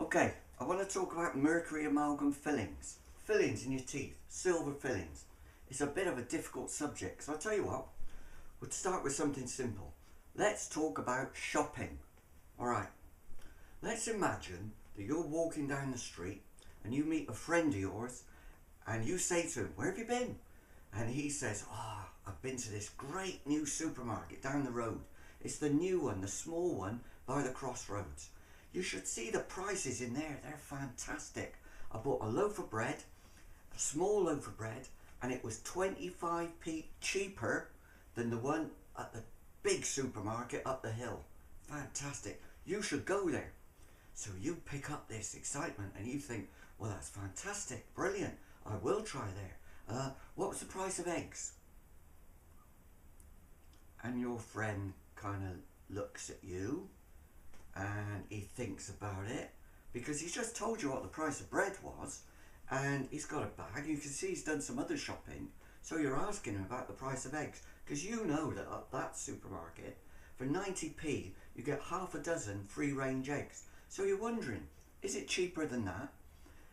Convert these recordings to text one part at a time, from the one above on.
Okay, I want to talk about mercury amalgam fillings. Fillings in your teeth, silver fillings. It's a bit of a difficult subject, so I'll tell you what, we'll start with something simple. Let's talk about shopping. Alright, let's imagine that you're walking down the street and you meet a friend of yours and you say to him, "Where have you been?" And he says, "I've been to this great new supermarket down the road. It's the new one, the small one by the crossroads. You should see the prices in there, they're fantastic. I bought a loaf of bread, a small loaf of bread, and it was 25p cheaper than the one at the big supermarket up the hill. Fantastic, you should go there." So you pick up this excitement and you think, "Well, that's fantastic, brilliant, I will try there. What was the price of eggs?" And your friend kind of looks at you and he thinks about it, because he's just told you what the price of bread was and he's got a bag. You can see he's done some other shopping, so you're asking him about the price of eggs, because you know that at that supermarket for 90p you get half a dozen free range eggs. So you're wondering, is it cheaper than that?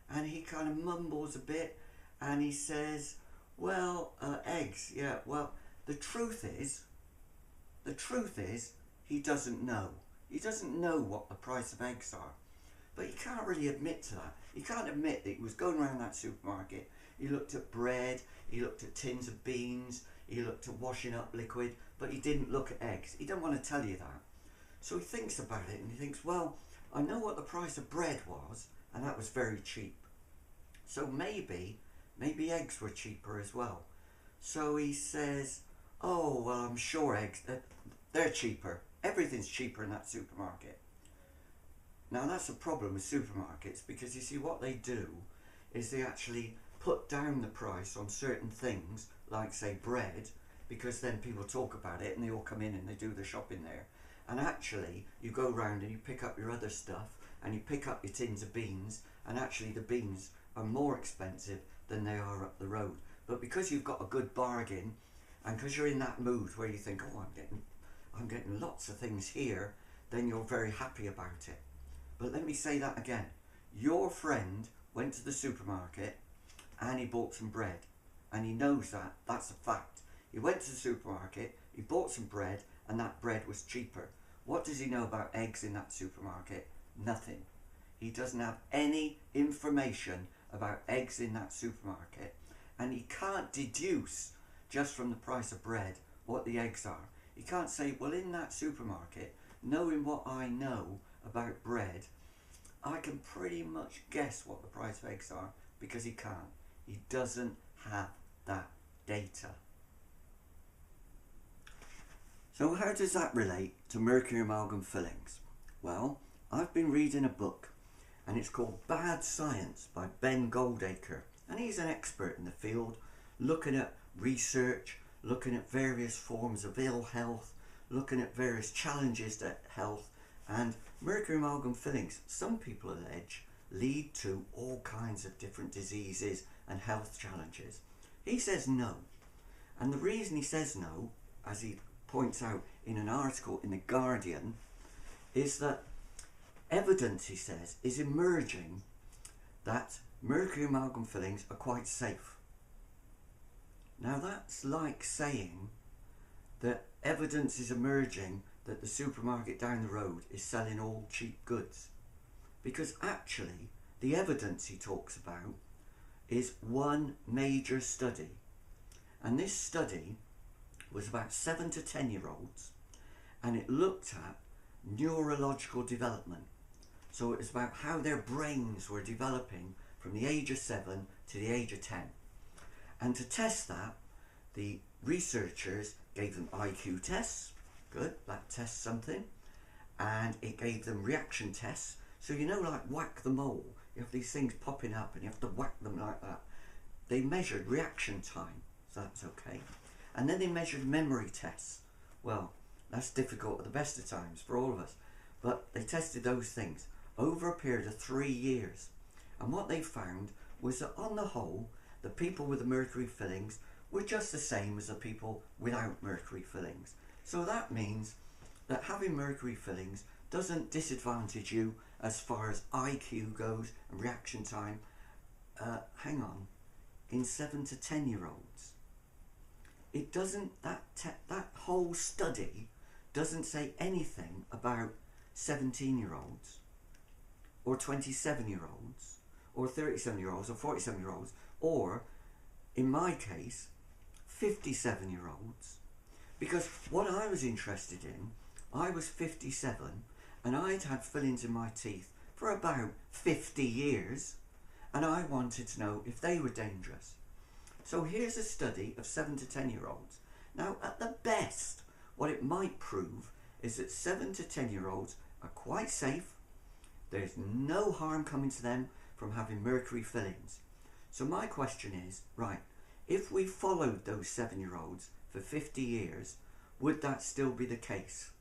And he kind of mumbles a bit and he says, "Well, eggs, yeah, well, the truth is he doesn't know. He doesn't know what the price of eggs are." But he can't really admit to that. He can't admit that he was going around that supermarket. He looked at bread, he looked at tins of beans, he looked at washing up liquid, but he didn't look at eggs. He didn't want to tell you that. So he thinks about it and he thinks, "Well, I know what the price of bread was, and that was very cheap. So maybe eggs were cheaper as well." So he says, "Oh, well, I'm sure eggs, they're cheaper. Everything's cheaper in that supermarket." Now that's a problem with supermarkets, because you see what they do is they actually put down the price on certain things, like say bread, because then people talk about it and they all come in and they do the shopping there. And actually you go round and you pick up your other stuff and you pick up your tins of beans, and actually the beans are more expensive than they are up the road. But because you've got a good bargain and because you're in that mood where you think, "Oh, I'm getting lots of things here," then you're very happy about it. But let me say that again. Your friend went to the supermarket and he bought some bread, and he knows that, that's a fact. He went to the supermarket, he bought some bread, and that bread was cheaper. What does he know about eggs in that supermarket? Nothing. He doesn't have any information about eggs in that supermarket, and he can't deduce just from the price of bread what the eggs are. He can't say, "Well, in that supermarket, knowing what I know about bread, I can pretty much guess what the price of eggs are," because he can't. He doesn't have that data. So how does that relate to mercury amalgam fillings? Well, I've been reading a book and it's called Bad Science by Ben Goldacre, and he's an expert in the field, looking at research, looking at various forms of ill health, looking at various challenges to health. And mercury amalgam fillings, some people allege, lead to all kinds of different diseases and health challenges. He says no. And the reason he says no, as he points out in an article in The Guardian, is that evidence, he says, is emerging that mercury amalgam fillings are quite safe. Now that's like saying that evidence is emerging that the supermarket down the road is selling all cheap goods, because actually the evidence he talks about is one major study, and this study was about 7 to 10-year-olds, and it looked at neurological development. So it was about how their brains were developing from the age of 7 to the age of 10. And to test that, the researchers gave them IQ tests. Good, that tests something. And it gave them reaction tests. So you know, like whack the mole, you have these things popping up and you have to whack them like that. They measured reaction time, so that's okay. And then they measured memory tests. Well, that's difficult at the best of times for all of us, but they tested those things over a period of 3 years. And what they found was that on the whole, the people with the mercury fillings were just the same as the people without mercury fillings. So that means that having mercury fillings doesn't disadvantage you as far as IQ goes and reaction time, hang on, in 7 to 10-year-olds. It doesn't, that whole study doesn't say anything about 17-year-olds or 27-year-olds or 37-year-olds or 47-year-olds or, in my case, 57-year-olds. Because what I was interested in, I was 57 and I'd had fillings in my teeth for about 50 years and I wanted to know if they were dangerous. So here's a study of 7 to 10-year-olds. Now, at the best, what it might prove is that 7 to 10-year-olds are quite safe. There's no harm coming to them from having mercury fillings. So my question is, right, if we followed those 7-year-olds for 50 years, would that still be the case?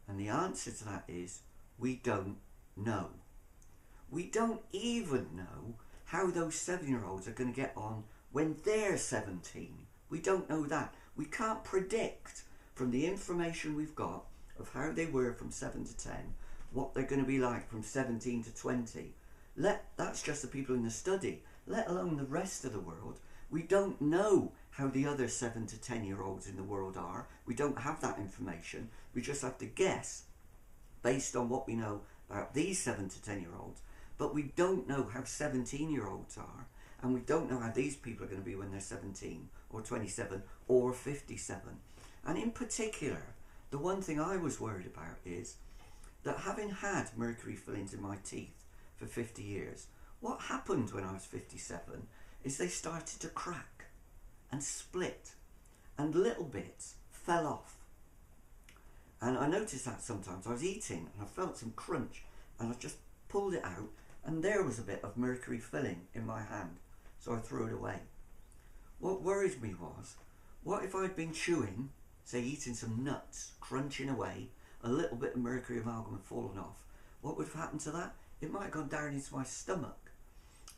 And the answer to that is, we don't know. We don't even know how those 7-year-olds are going to get on when they're 17. We don't know that. We can't predict from the information we've got of how they were from 7 to 10, what they're going to be like from 17 to 20. That's just the people in the study, let alone the rest of the world. We don't know how the other 7 to 10-year-olds in the world are. We don't have that information. We just have to guess based on what we know about these 7 to 10-year-olds. But we don't know how 17-year-olds are, and we don't know how these people are going to be when they're 17 or 27 or 57. And in particular, the one thing I was worried about is that having had mercury fillings in my teeth for 50 years, what happened when I was 57 is they started to crack and split and little bits fell off. And I noticed that sometimes. I was eating and I felt some crunch and I just pulled it out and there was a bit of mercury filling in my hand, so I threw it away. What worried me was, what if I'd been chewing, say eating some nuts, crunching away, a little bit of mercury amalgam had fallen off? What would have happened to that? It might have gone down into my stomach,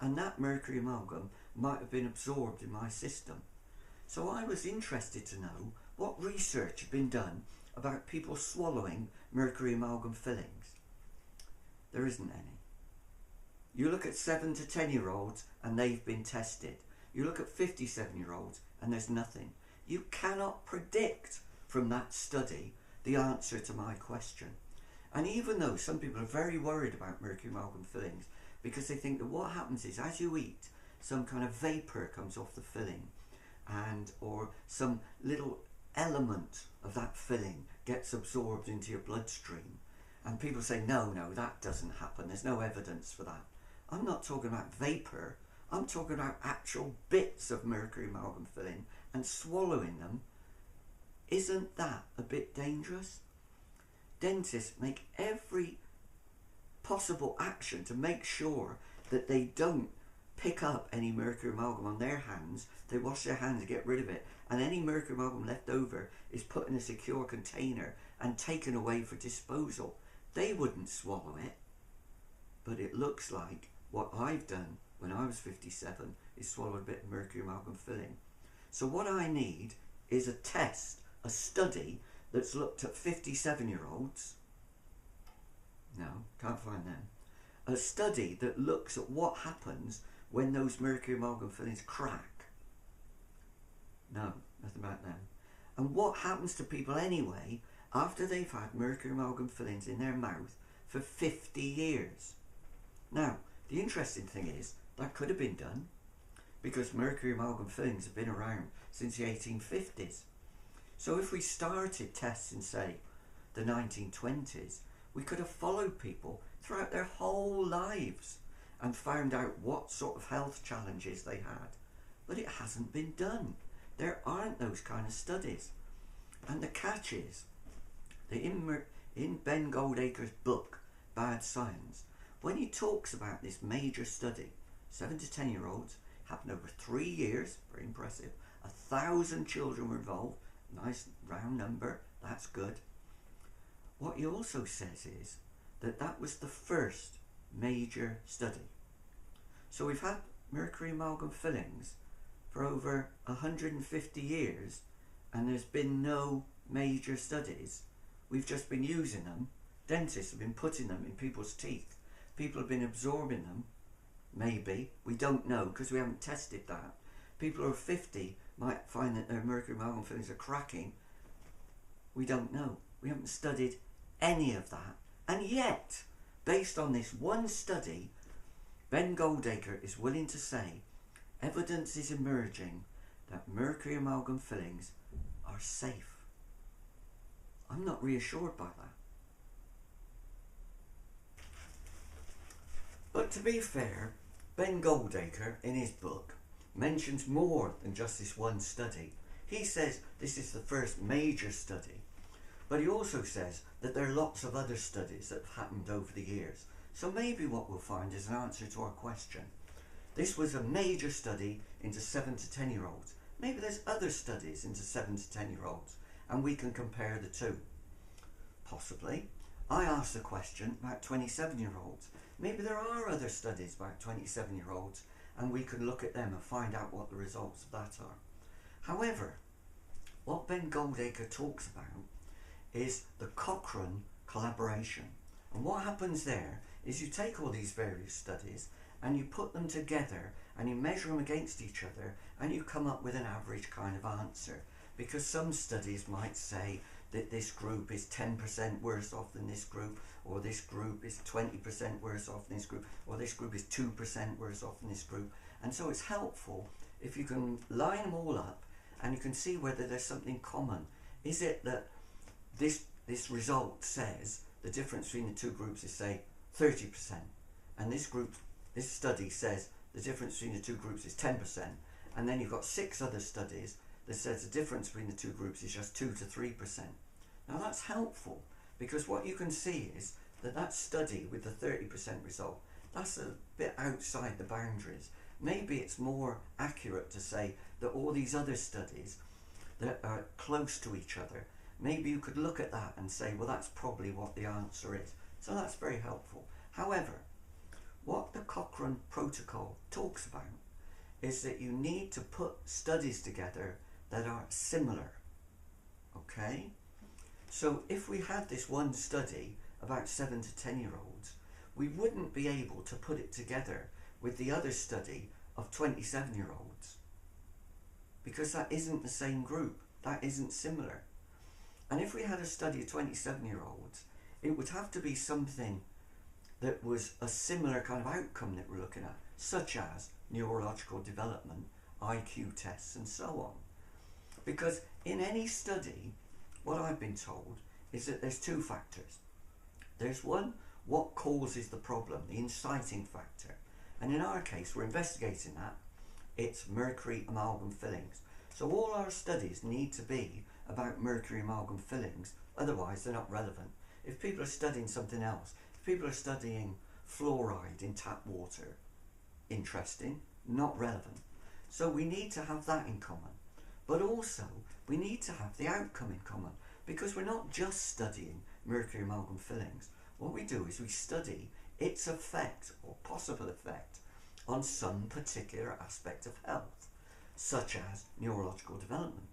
and that mercury amalgam might have been absorbed in my system. So I was interested to know what research had been done about people swallowing mercury amalgam fillings. There isn't any. You look at 7 to 10-year-olds and they've been tested. You look at 57-year-olds and there's nothing. You cannot predict from that study the answer to my question. And even though some people are very worried about mercury amalgam fillings because they think that what happens is as you eat, some kind of vapour comes off the filling or some little element of that filling gets absorbed into your bloodstream. And people say, no, that doesn't happen. There's no evidence for that. I'm not talking about vapour. I'm talking about actual bits of mercury amalgam filling and swallowing them. Isn't that a bit dangerous? Dentists make every possible action to make sure that they don't pick up any mercury amalgam on their hands. They wash their hands to get rid of it, and any mercury amalgam left over is put in a secure container and taken away for disposal. They wouldn't swallow it, but it looks like what I've done when I was 57 is swallow a bit of mercury amalgam filling. So what I need is a test, a study that's looked at 57-year-olds. No, can't find them. A study that looks at what happens when those mercury amalgam fillings crack. No, nothing about them. And what happens to people anyway after they've had mercury amalgam fillings in their mouth for 50 years. Now, the interesting thing is that could have been done because mercury amalgam fillings have been around since the 1850s. So if we started tests in, say, the 1920s, we could have followed people throughout their whole lives and found out what sort of health challenges they had. But it hasn't been done. There aren't those kind of studies. And the catch is that in Ben Goldacre's book, Bad Science, when he talks about this major study, 7 to 10-year-olds, happened over 3 years, very impressive, 1,000 children were involved, nice round number, that's good. What he also says is that that was the first major study. So we've had mercury amalgam fillings for over 150 years and there's been no major studies. We've just been using them Dentists have been putting them in people's teeth. People have been absorbing them. Maybe. We don't know because we haven't tested that. People who are 50 might find that their mercury amalgam fillings are cracking. We don't know. We haven't studied any of that. And yet, based on this one study, Ben Goldacre is willing to say evidence is emerging that mercury amalgam fillings are safe. I'm not reassured by that. But to be fair, Ben Goldacre in his book mentions more than just this one study. He says this is the first major study, but he also says that there are lots of other studies that have happened over the years. So maybe what we'll find is an answer to our question. This was a major study into 7 to 10 year olds. Maybe there's other studies into 7 to 10 year olds and we can compare the two. Possibly. I asked the question about 27 year olds. Maybe there are other studies about 27 year olds and we can look at them and find out what the results of that are. However, what Ben Goldacre talks about is the Cochrane Collaboration. And what happens there is you take all these various studies and you put them together and you measure them against each other and you come up with an average kind of answer. Because some studies might say that this group is 10% worse off than this group, or this group is 20% worse off than this group, or this group is 2% worse off than this group. And so it's helpful if you can line them all up and you can see whether there's something common. Is it that this result says the difference between the two groups is, say, 30%, and this study says the difference between the two groups is 10%, and then you've got 6 other studies that says the difference between the two groups is just 2 to 3%. Now that's helpful because what you can see is that that study with the 30% result, that's a bit outside the boundaries. Maybe it's more accurate to say that all these other studies that are close to each other, maybe you could look at that and say, well, that's probably what the answer is. So that's very helpful. However, what the Cochrane protocol talks about is that you need to put studies together that are similar. Okay? So if we had this one study about 7 to 10 year olds, we wouldn't be able to put it together with the other study of 27 year olds because that isn't the same group, that isn't similar. And if we had a study of 27 year olds, it would have to be something that was a similar kind of outcome that we're looking at, such as neurological development, IQ tests and so on. Because in any study, what I've been told is that there's 2 factors. There's one, what causes the problem, the inciting factor. And in our case, we're investigating that. It's mercury amalgam fillings. So all our studies need to be about mercury amalgam fillings, otherwise they're not relevant. If people are studying something else, if people are studying fluoride in tap water, interesting, not relevant. So we need to have that in common. But also, we need to have the outcome in common because we're not just studying mercury amalgam fillings. What we do is we study its effect or possible effect on some particular aspect of health, such as neurological development.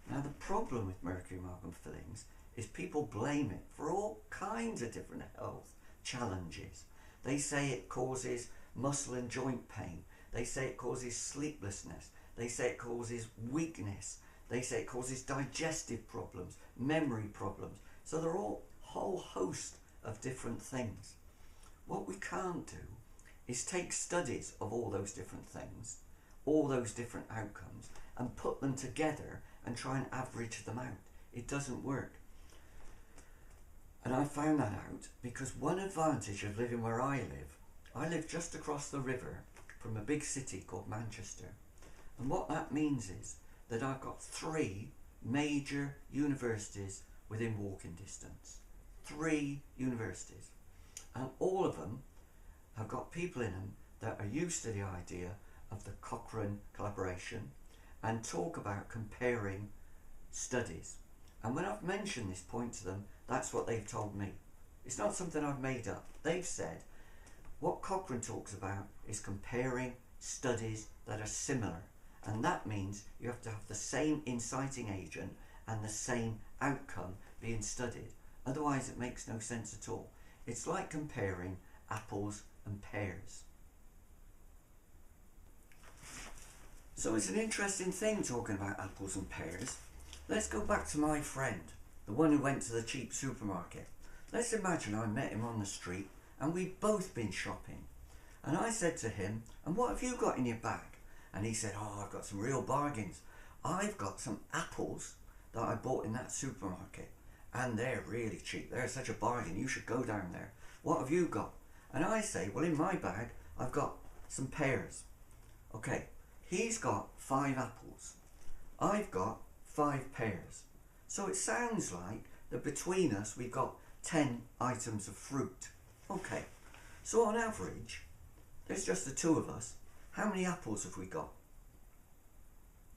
Now, the problem with mercury amalgam fillings is people blame it for all kinds of different health challenges. They say it causes muscle and joint pain. They say it causes sleeplessness. They say it causes weakness. They say it causes digestive problems, memory problems. So they're all a whole host of different things. What we can't do is take studies of all those different things, all those different outcomes, and put them together and try and average them out. It doesn't work. And I found that out because one advantage of living where I live just across the river from a big city called Manchester. And what that means is that I've got 3 major universities within walking distance. 3 universities. And all of them have got people in them that are used to the idea of the Cochrane Collaboration and talk about comparing studies. And when I've mentioned this point to them, that's what they've told me. It's not something I've made up. They've said what Cochrane talks about is comparing studies that are similar. And that means you have to have the same inciting agent and the same outcome being studied. Otherwise it makes no sense at all. It's like comparing apples and pears. So it's an interesting thing talking about apples and pears. Let's go back to my friend, the one who went to the cheap supermarket. Let's imagine I met him on the street and we'd both been shopping. And I said to him, and what have you got in your bag? And he said, oh, I've got some real bargains. I've got some apples that I bought in that supermarket. And they're really cheap. They're such a bargain. You should go down there. What have you got? And I say, well, in my bag, I've got some pears. Okay, he's got 5 apples. I've got 5 pears. So it sounds like that between us, we've got 10 items of fruit. Okay, so on average, there's just the 2 of us. How many apples have we got?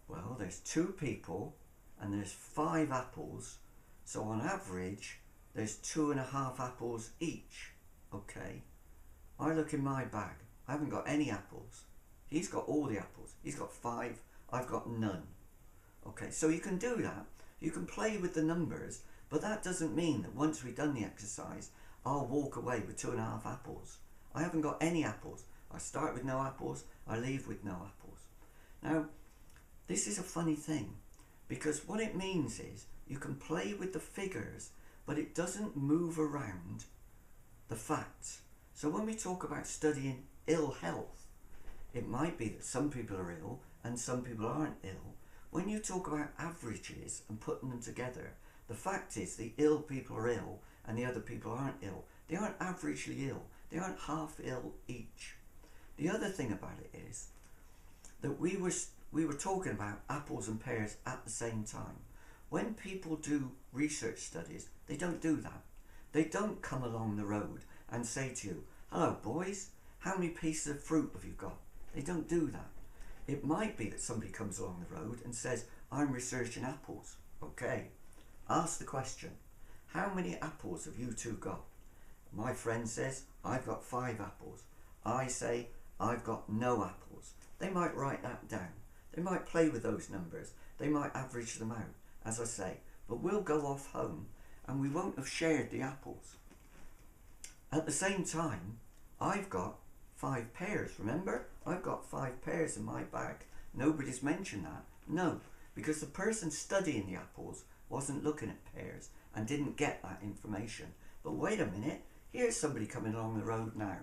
Well, there's 2 people and there's 5 apples. So on average, there's 2.5 apples each. Okay, I look in my bag. I haven't got any apples. He's got all the apples. He's got 5. I've got none. Okay, so you can do that. You can play with the numbers, but that doesn't mean that once we've done the exercise, I'll walk away with 2.5 apples. I haven't got any apples. I start with no apples. I leave with no apples. Now, this is a funny thing, because what it means is you can play with the figures, but it doesn't move around the facts. So when we talk about studying ill health, it might be that some people are ill and some people aren't ill. When you talk about averages and putting them together, the fact is the ill people are ill and the other people aren't ill. They aren't averagely ill. They aren't half ill each. The other thing about it is that we were talking about apples and pears at the same time. When people do research studies, they don't do that. They don't come along the road and say to you, hello boys, how many pieces of fruit have you got? They don't do that. It might be that somebody comes along the road and says, I'm researching apples. Okay, ask the question, how many apples have you 2 got? My friend says, I've got 5 apples. I say, I've got no apples. They might write that down. They might play with those numbers. They might average them out, as I say. But we'll go off home and we won't have shared the apples. At the same time, I've got 5 pears, remember? I've got 5 pears in my bag. Nobody's mentioned that. No, because the person studying the apples wasn't looking at pears and didn't get that information. But wait a minute, here's somebody coming along the road now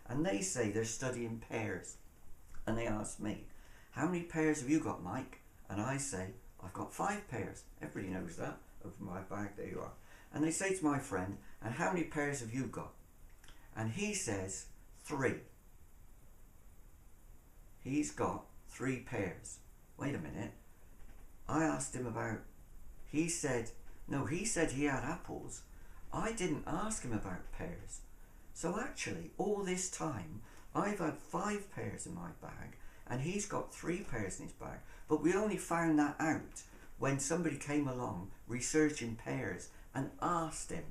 and they say they're studying pears. And they ask me, how many pears have you got, Mike? And I say, I've got 5 pears. Everybody knows that. Over my bag, there you are. And they say to my friend, and how many pears have you got? And he says, 3. He's got 3 pears. Wait a minute. I asked him about, he said he had apples. I didn't ask him about pears. So actually, all this time, I've had 5 pears in my bag, and he's got 3 pears in his bag. But we only found that out when somebody came along researching pears and asked him.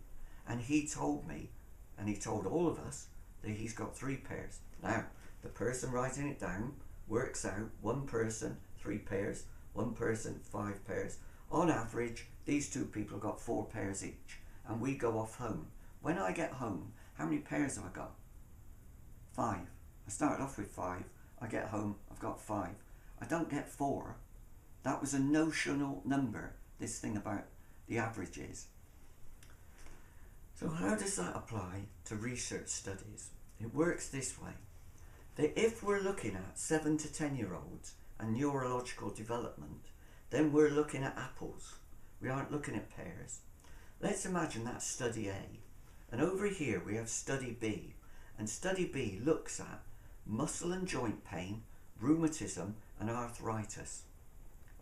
And he told me, and he told all of us, that he's got 3 pears. Now, the person writing it down works out 1 person, 3 pears, 1 person, 5 pears. On average, these 2 people have got 4 pears each. And we go off home. When I get home, how many pears have I got? 5. I started off with 5. I get home, I've got 5. I don't get 4. That was a notional number, this thing about the averages. So how does that apply to research studies? It works this way. That if we're looking at 7 to 10 year olds and neurological development, then we're looking at apples. We aren't looking at pears. Let's imagine that's study A. And over here we have study B. And study B looks at muscle and joint pain, rheumatism and arthritis.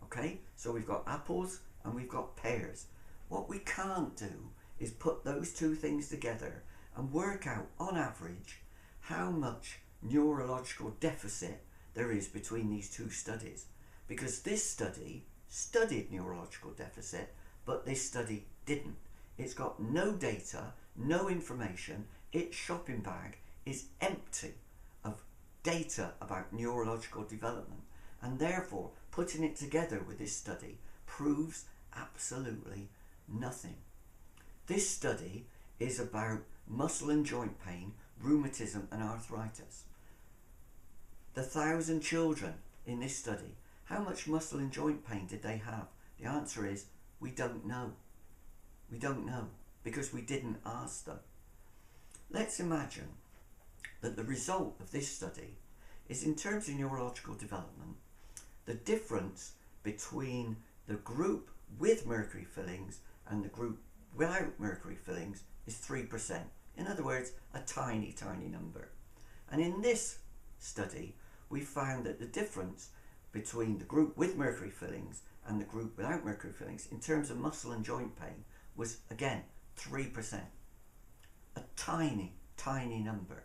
Okay, so we've got apples and we've got pears. What we can't do is put those 2 things together and work out on average how much neurological deficit there is between these 2 studies. Because this study studied neurological deficit, but this study didn't. It's got no data, no information. Its shopping bag is empty of data about neurological development, and therefore putting it together with this study proves absolutely nothing. This study is about muscle and joint pain, rheumatism and arthritis. The 1,000 children in this study, how much muscle and joint pain did they have? The answer is, we don't know. We don't know because we didn't ask them. Let's imagine that the result of this study is, in terms of neurological development, the difference between the group with mercury fillings and the group without mercury fillings is 3%. In other words, a tiny, tiny number. And in this study, we found that the difference between the group with mercury fillings and the group without mercury fillings in terms of muscle and joint pain was, again, 3%. A tiny, tiny number.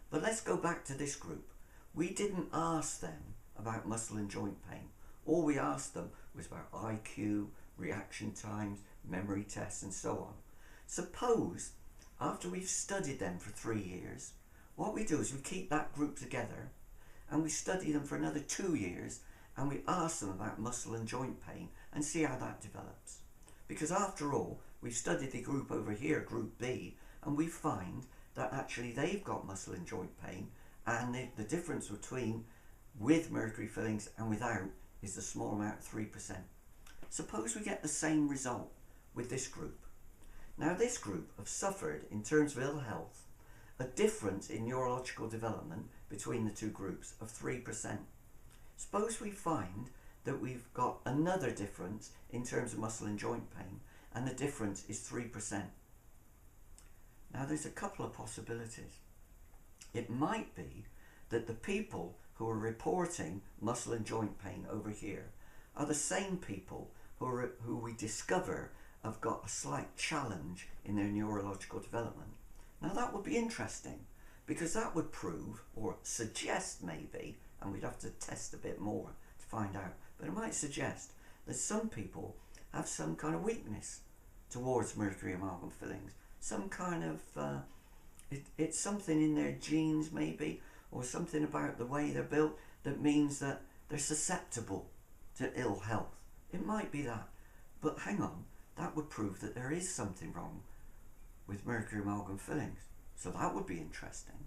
But let's go back to this group. We didn't ask them about muscle and joint pain. All we asked them was about IQ, reaction times, memory tests and so on. Suppose after we've studied them for 3 years, what we do is we keep that group together and we study them for another 2 years and we ask them about muscle and joint pain and see how that develops. Because after all, we've studied the group over here, group B, and we find that actually they've got muscle and joint pain, and the difference between with mercury fillings and without is the small amount, 3%. Suppose we get the same result with this group. Now this group have suffered, in terms of ill health, a difference in neurological development between the two groups of 3%. Suppose we find that we've got another difference in terms of muscle and joint pain, and the difference is 3%. Now there's a couple of possibilities. It might be that the people who are reporting muscle and joint pain over here are the same people who we discover have got a slight challenge in their neurological development. Now that would be interesting, because that would prove, or suggest maybe, and we'd have to test a bit more to find out, but it might suggest that some people have some kind of weakness towards mercury amalgam fillings. Some kind of, it's something in their genes maybe, or something about the way they're built that means that they're susceptible to ill health. It might be that, but hang on, that would prove that there is something wrong with mercury amalgam fillings. So that would be interesting.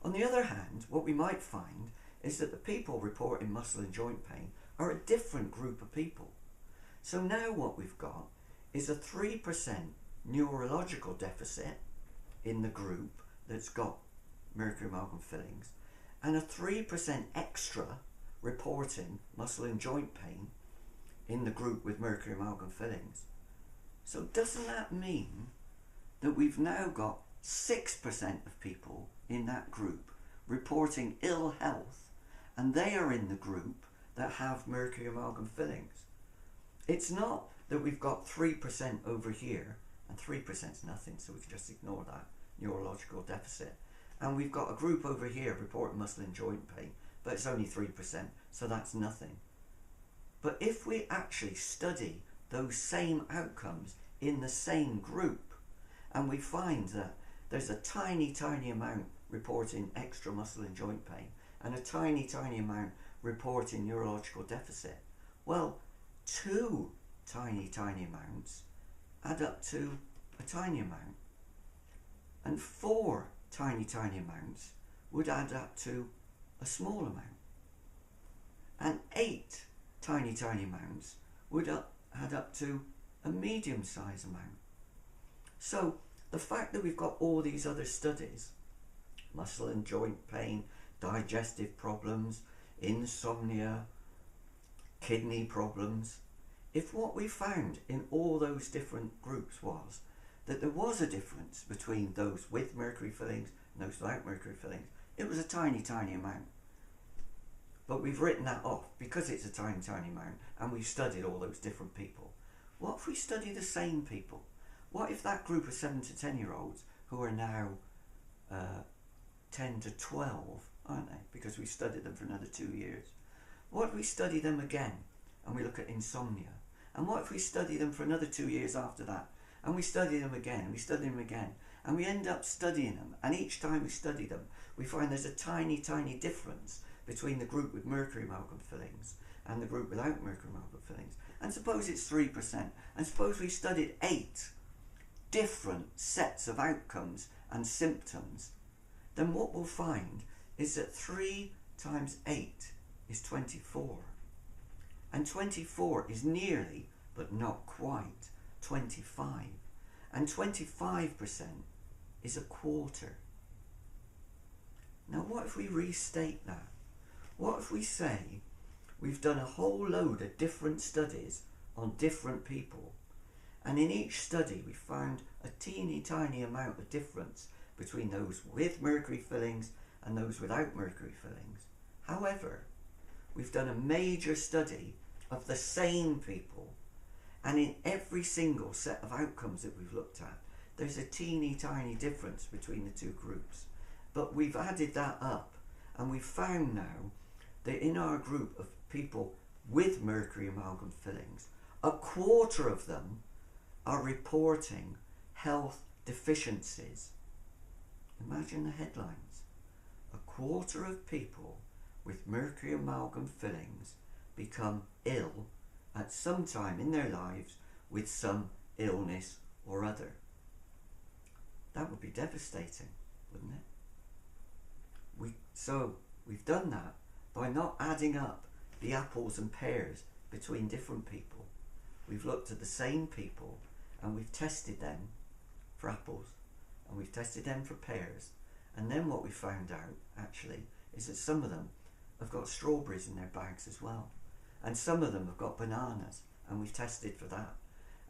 On the other hand, what we might find is that the people reporting muscle and joint pain are a different group of people. So now what we've got is a 3% neurological deficit in the group that's got mercury amalgam fillings, and a 3% extra reporting muscle and joint pain in the group with mercury amalgam fillings. So doesn't that mean that we've now got 6% of people in that group reporting ill health, and they are in the group that have mercury amalgam fillings? It's not that we've got 3% over here, and 3% is nothing, so we can just ignore that neurological deficit. And we've got a group over here reporting muscle and joint pain, but it's only 3%, so that's nothing. But if we actually study those same outcomes in the same group, and we find that there's a tiny, tiny amount reporting extra muscle and joint pain, and a tiny, tiny amount reporting neurological deficit, well, 2 tiny, tiny amounts add up to a tiny amount, and 4 tiny, tiny amounts would add up to a small amount, and 8 tiny, tiny amounts would add up to a medium-sized amount. So the fact that we've got all these other studies, muscle and joint pain, digestive problems, insomnia, kidney problems, if what we found in all those different groups was that there was a difference between those with mercury fillings and those without mercury fillings, it was a tiny, tiny amount. But we've written that off because it's a tiny, tiny amount, and we've studied all those different people. What if we study the same people? What if that group of 7 to 10-year-olds who are now 10 to 12, aren't they? Because we studied them for another 2 years. What if we study them again and we look at insomnia? And what if we study them for another 2 years after that? And we study them again, and we study them again, and we end up studying them, and each time we study them, we find there's a tiny, tiny difference between the group with mercury amalgam fillings and the group without mercury amalgam fillings. And suppose it's 3%, and suppose we studied 8 different sets of outcomes and symptoms, then what we'll find is that 3 times 8 is 24. And 24 is nearly, but not quite, 25. And 25% is a quarter. Now what if we restate that? What if we say we've done a whole load of different studies on different people, and in each study we found a teeny tiny amount of difference between those with mercury fillings and those without mercury fillings. However, we've done a major study of the same people, and in every single set of outcomes that we've looked at, there's a teeny tiny difference between the two groups. But we've added that up, and we've found now that in our group of people with mercury amalgam fillings, a quarter of them are reporting health deficiencies. Imagine the headlines. A quarter of people with mercury amalgam fillings become ill at some time in their lives with some illness or other. That would be devastating, wouldn't it? So we've done that by not adding up the apples and pears between different people. We've looked at the same people and we've tested them for apples and we've tested them for pears, and then what we found out actually is that some of them have got strawberries in their bags as well, and some of them have got bananas, and we've tested for that.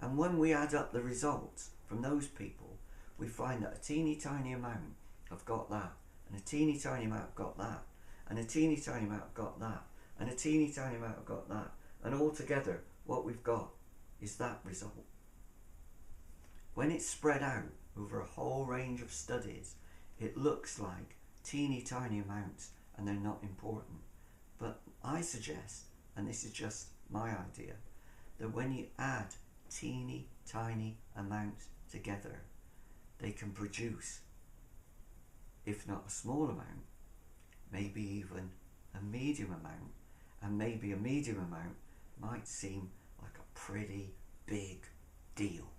And when we add up the results from those people, we find that a teeny tiny amount have got that, and a teeny tiny amount have got that, and a teeny tiny amount have got that, and a teeny tiny amount have got that, and altogether what we've got is that result. When it's spread out over a whole range of studies, it looks like teeny tiny amounts and they're not important. But I suggest, and this is just my idea, that when you add teeny tiny amounts together, they can produce, if not a small amount, maybe even a medium amount, and maybe a medium amount might seem like a pretty big deal.